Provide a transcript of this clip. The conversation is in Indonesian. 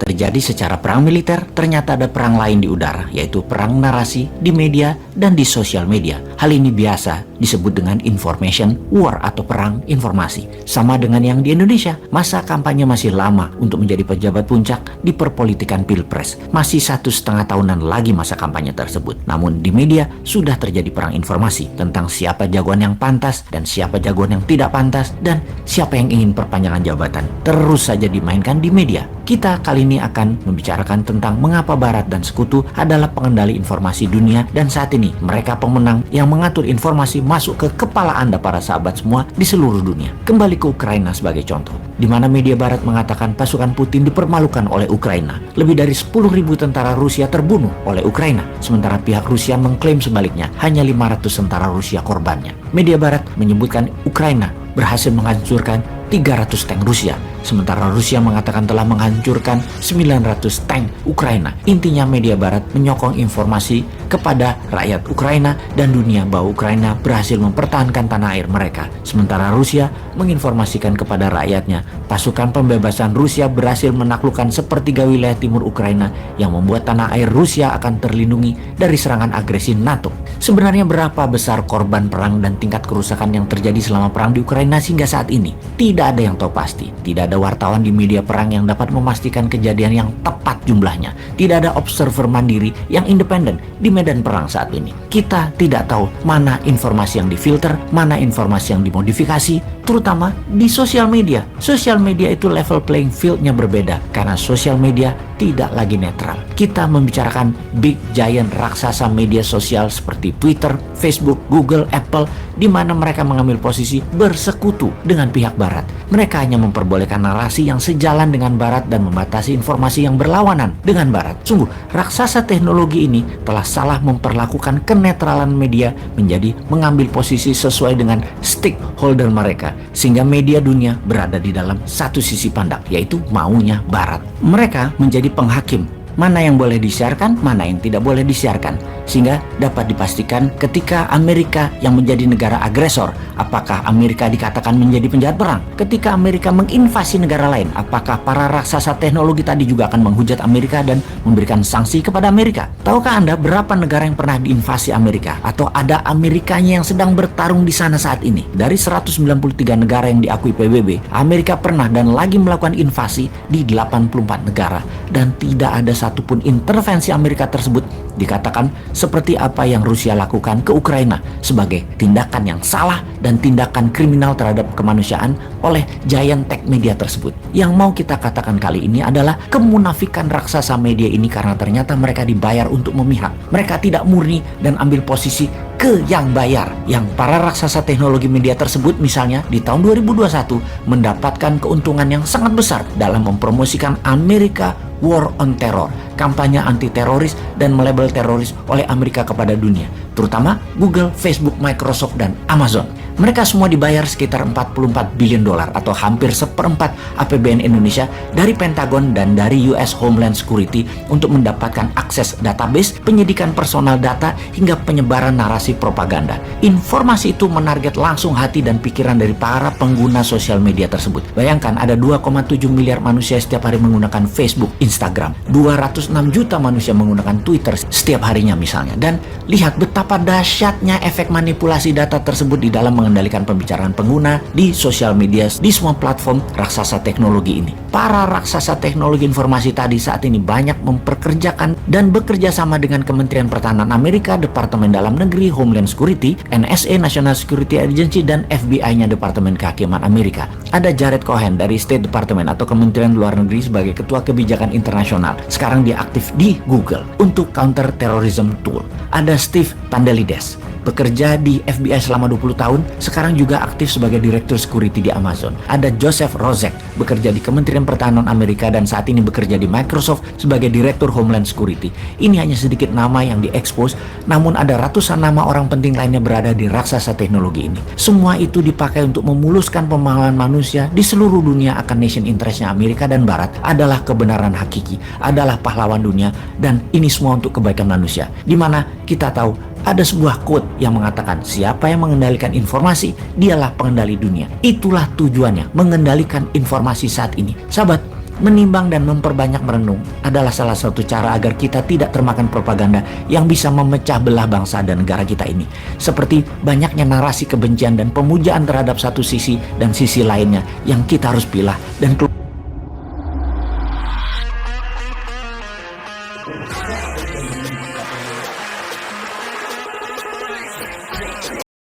terjadi secara perang militer, ternyata ada perang lain di udara, yaitu perang narasi di media dan di sosial media. Hal ini biasa disebut dengan information war atau perang informasi. Sama dengan yang di Indonesia, masa kampanye masih lama untuk menjadi pejabat puncak di perpolitikan pilpres. Masih 1,5 tahunan lagi masa kampanye tersebut. Namun di media sudah terjadi perang informasi tentang siapa jagoan yang pantas dan siapa jagoan yang tidak pantas dan siapa yang ingin perpanjangan jabatan. Terus saja dimainkan di media. Kita kali ini akan membicarakan tentang mengapa Barat dan Sekutu adalah pengendali informasi dunia dan saat ini mereka pemenang yang mengatur informasi masuk ke kepala Anda para sahabat semua di seluruh dunia. Kembali ke Ukraina sebagai contoh, di mana media Barat mengatakan pasukan Putin dipermalukan oleh Ukraina. Lebih dari 10.000 tentara Rusia terbunuh oleh Ukraina, sementara pihak Rusia mengklaim sebaliknya hanya 500 tentara Rusia korbannya. Media Barat menyebutkan Ukraina berhasil menghancurkan 300 tank Rusia, sementara Rusia mengatakan telah menghancurkan 900 tank Ukraina. Intinya media Barat menyokong informasi kepada rakyat Ukraina dan dunia bahwa Ukraina berhasil mempertahankan tanah air mereka, sementara Rusia menginformasikan kepada rakyatnya pasukan pembebasan Rusia berhasil menaklukkan sepertiga wilayah timur Ukraina yang membuat tanah air Rusia akan terlindungi dari serangan agresi NATO. Sebenarnya berapa besar korban perang dan tingkat kerusakan yang terjadi selama perang di Ukraina hingga saat ini? Tidak ada yang tahu pasti. Tidak ada wartawan di media perang yang dapat memastikan kejadian yang tepat jumlahnya. Tidak ada observer mandiri yang independen di medan perang saat ini. Kita tidak tahu mana informasi yang difilter, mana informasi yang dimodifikasi, terutama di sosial media. Sosial media itu level playing field-nya berbeda karena sosial media tidak lagi netral. Kita membicarakan big giant raksasa media sosial seperti Twitter, Facebook, Google, Apple, di mana mereka mengambil posisi bersekutu dengan pihak Barat. Mereka hanya memperbolehkan narasi yang sejalan dengan Barat dan membatasi informasi yang berlawanan dengan Barat. Sungguh, raksasa teknologi ini telah salah memperlakukan kenetralan media menjadi mengambil posisi sesuai dengan stakeholder mereka, sehingga media dunia berada di dalam satu sisi pandang, yaitu maunya Barat. Mereka menjadi penghakim mana yang boleh disiarkan, mana yang tidak boleh disiarkan, sehingga dapat dipastikan ketika Amerika yang menjadi negara agresor, apakah Amerika dikatakan menjadi penjahat perang? Ketika Amerika menginvasi negara lain, apakah para raksasa teknologi tadi juga akan menghujat Amerika dan memberikan sanksi kepada Amerika? Tahukah Anda berapa negara yang pernah diinvasi Amerika? Atau ada Amerikanya yang sedang bertarung di sana saat ini? Dari 193 negara yang diakui PBB, Amerika pernah dan lagi melakukan invasi di 84 negara, dan tidak ada satupun intervensi Amerika tersebut dikatakan seperti apa yang Rusia lakukan ke Ukraina sebagai tindakan yang salah dan tindakan kriminal terhadap kemanusiaan oleh giant tech media tersebut. Yang mau kita katakan kali ini adalah kemunafikan raksasa media ini karena ternyata mereka dibayar untuk memihak. Mereka tidak murni dan ambil posisi ke yang bayar. Yang para raksasa teknologi media tersebut misalnya di tahun 2021 mendapatkan keuntungan yang sangat besar dalam mempromosikan Amerika War on Terror, kampanye anti-teroris dan melabel teroris oleh Amerika kepada dunia, terutama Google, Facebook, Microsoft, dan Amazon. Mereka semua dibayar sekitar 44 billion dolar atau hampir 1/4 APBN Indonesia dari Pentagon dan dari US Homeland Security untuk mendapatkan akses database, penyidikan personal data, hingga penyebaran narasi propaganda. Informasi itu menarget langsung hati dan pikiran dari para pengguna sosial media tersebut. Bayangkan ada 2,7 miliar manusia setiap hari menggunakan Facebook, Instagram. 206 juta manusia menggunakan Twitter setiap harinya misalnya. Dan lihat betapa dahsyatnya efek manipulasi data tersebut di dalam mengendalikan pembicaraan pengguna di sosial media di semua platform raksasa teknologi ini. Para raksasa teknologi informasi tadi saat ini banyak memperkerjakan dan bekerja sama dengan Kementerian Pertahanan Amerika, Departemen Dalam Negeri, Homeland Security, NSA, National Security Agency, dan FBI-nya Departemen Kehakiman Amerika. Ada Jared Cohen dari State Department atau Kementerian Luar Negeri sebagai Ketua Kebijakan Internasional. Sekarang dia aktif di Google untuk Counter Terrorism Tool. Ada Steve Pandelides, bekerja di FBI selama 20 tahun, sekarang juga aktif sebagai Direktur Security di Amazon. Ada Joseph Rozek, bekerja di Kementerian Pertahanan Amerika dan saat ini bekerja di Microsoft sebagai Direktur Homeland Security. Ini hanya sedikit nama yang diekspos, namun ada ratusan nama orang penting lainnya berada di raksasa teknologi ini. Semua itu dipakai untuk memuluskan pemahaman manusia di seluruh dunia akan nation interestnya Amerika dan Barat adalah kebenaran hakiki, adalah pahlawan dunia, dan ini semua untuk kebaikan manusia. Di mana kita tahu ada sebuah quote yang mengatakan siapa yang mengendalikan informasi, dialah pengendali dunia. Itulah tujuannya, mengendalikan informasi saat ini. Sahabat, Menimbang dan memperbanyak merenung adalah salah satu cara agar kita tidak termakan propaganda yang bisa memecah belah bangsa dan negara kita ini. Seperti banyaknya narasi kebencian dan pemujaan terhadap satu sisi dan sisi lainnya yang kita harus pilah dan